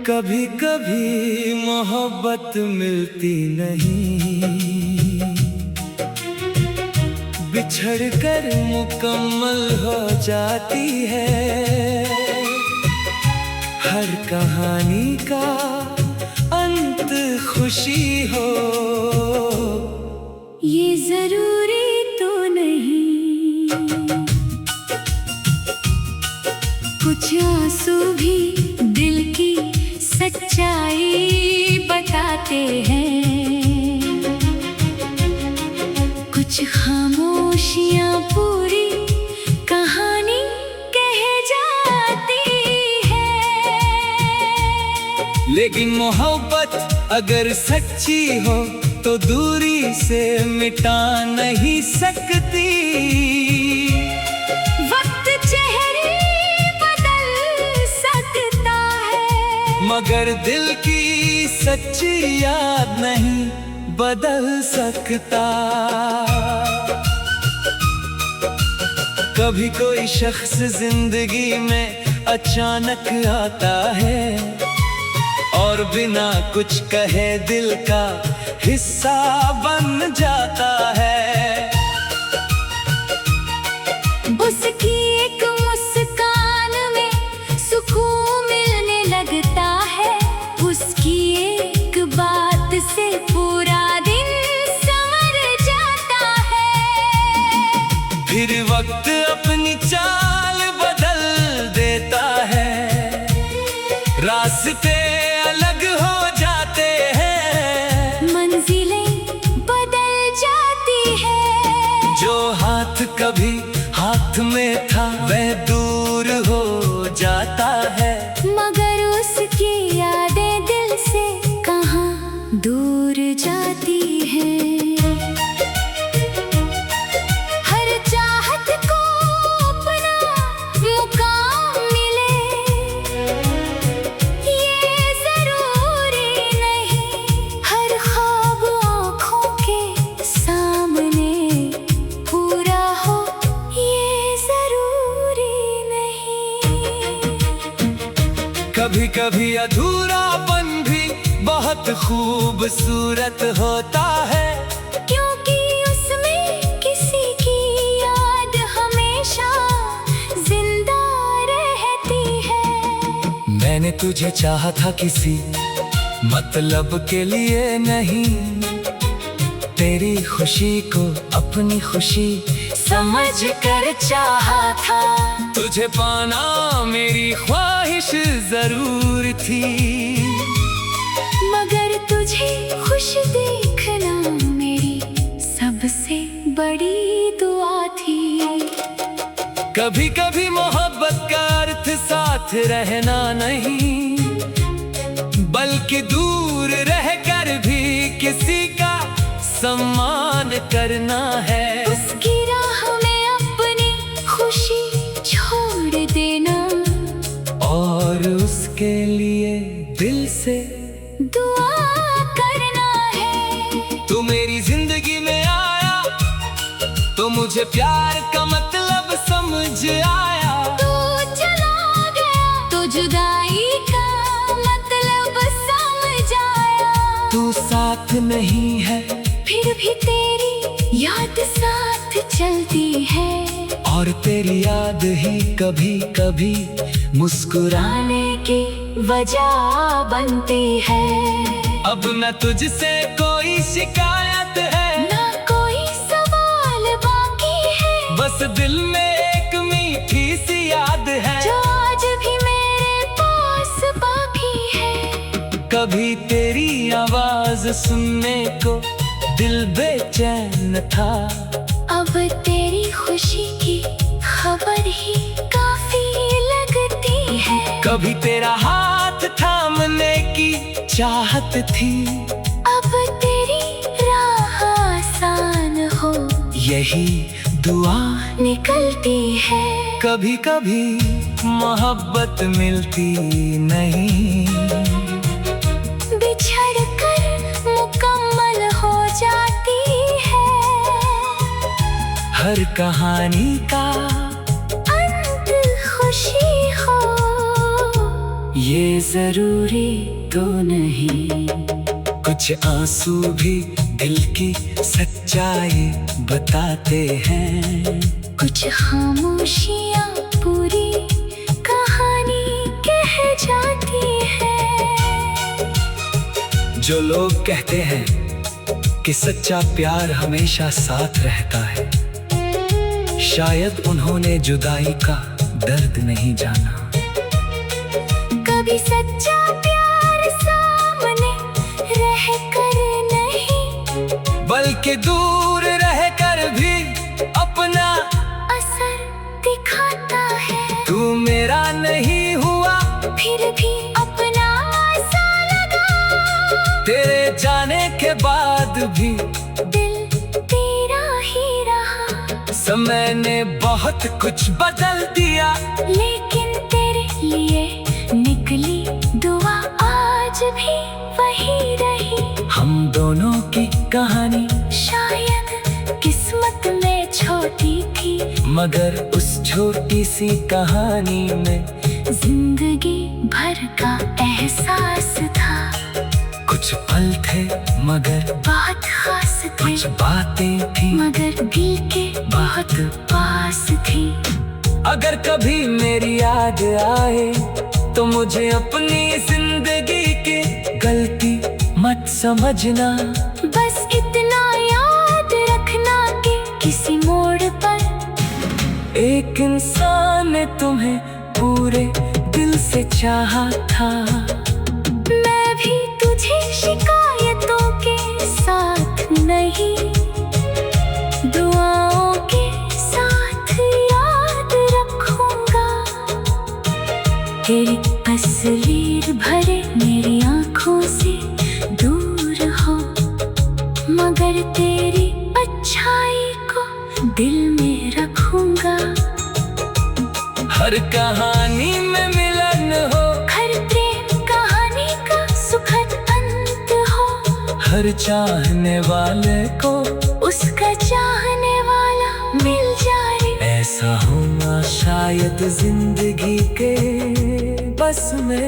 कभी कभी मोहब्बत मिलती नहीं, बिछड़ कर मुकम्मल हो जाती है। हर कहानी का अंत खुशी हो, ये जरूरी तो नहीं। कुछ आंसू भी दिल की सच्चाई बताते हैं, कुछ खामोशियां पूरी कहानी कह जाती है। लेकिन मोहब्बत अगर सच्ची हो तो दूरी से मिटा नहीं सकती। वक्त चेहरे बदल सकता है, मगर दिल की सच्ची याद नहीं बदल सकता। कभी कोई शख्स जिंदगी में अचानक आता है और बिना कुछ कहे दिल का हिस्सा बन जाता है। उसकी एक मुस्कान में सुकून मिलने लगता है, उसकी एक बात से पूरा दिन संवर जाता है। फिर वक्त अपनी चाल बदल देता है, रास्ते अलग हो जाते हैं, मंजिलें बदल जाती है। जो हाथ कभी हाथ में था वह दूर हो जाता है, मगर उसकी यादें दिल से कहाँ दूर जाती हैं। हर चाहत को अपना मुकाम मिले, ये जरूरी नहीं। हर ख्वाब आँखों के सामने पूरा हो, ये जरूरी नहीं। कभी कभी अधूरापन भी बहुत खूबसूरत होता है, क्योंकि उसमें किसी की याद हमेशा जिंदा रहती है। मैंने तुझे चाहा था किसी मतलब के लिए नहीं, तेरी खुशी को अपनी खुशी समझ कर चाहा था। तुझे पाना मेरी ख्वाहिश जरूर थी, मगर तुझे खुश देखना मेरी सबसे बड़ी दुआ थी। कभी कभी मोहब्बत का अर्थ साथ रहना नहीं, बल्कि दूर रहकर भी किसी का सम्मान करना है। उसकी राह में अपनी खुशी छोड़ देना, और उसके लिए दिल से दुआ करना है। तू मेरी जिंदगी में आया तो मुझे प्यार का मतलब समझ आया। तू चला गया तो जुदाई का मतलब समझ आया। तू साथ नहीं है फिर भी तेरी याद साथ चलती है, और तेरी याद ही कभी कभी मुस्कुराने आने की वजह बनती है। अब न तुझसे कोई शिकायत है, ना कोई सवाल बाकी है, बस दिल में एक मीठी सी याद है जो आज भी मेरे पास बाकी है। कभी तेरी आवाज सुनने को दिल बेचैन था, अब तेरी खुशी की खबर ही काफी लगती है। कभी तेरा हाथ थामने की चाहत थी, अब तेरी राह आसान हो यही दुआ निकलती है। कभी कभी मोहब्बत मिलती नहीं, बिछड़ कर मुकम्मल हो जाती है। हर कहानी का अंत खुशी हो, ये जरूरी तो नहीं। कुछ आंसू भी दिल की सच्चाई बताते हैं। कुछ खामोशियाँ पूरी कहानी कह जाती है। जो लोग कहते हैं कि सच्चा प्यार हमेशा साथ रहता है, शायद उन्होंने जुदाई का दर्द नहीं जाना। कभी सच्चा प्यार सामने रह कर नहीं, बल्कि दूर रह कर भी अपना असर दिखाता है। तू मेरा नहीं हुआ फिर भी अपना सा लगा, तेरे जाने के बाद भी दिल तेरा ही रहा। समय ने बहुत कुछ बदल दिया, लेकिन तेरे लिए निकली दुआ आज भी वही रही। हम दोनों की कहानी शायद किस्मत में छोटी थी, मगर उस छोटी सी कहानी में जिंदगी भर का एहसास था। कुछ पल थे मगर बहुत खास थे, कुछ बातें थी मगर दिल के बहुत पास थी। अगर कभी मेरी याद आए तो मुझे अपनी जिंदगी की गलती मत समझना। बस इतना याद रखना कि किसी मोड़ पर एक इंसान ने तुम्हें पूरे दिल से चाहा था। मैं भी तुझे शिकायतों के साथ नहीं, दुआओं के साथ याद रखूंगा। तेरी तस्वीर भरे मेरी आंखों से दूर हो, मगर तेरी अच्छाई को दिल में रखूंगा। हर कहानी में मिलन हो, हर प्रेम कहानी का सुखद अंत हो, हर चाहने वाले को उसका चाहने वाला मिल जाए। ऐसा होना शायद जिंदगी के बस में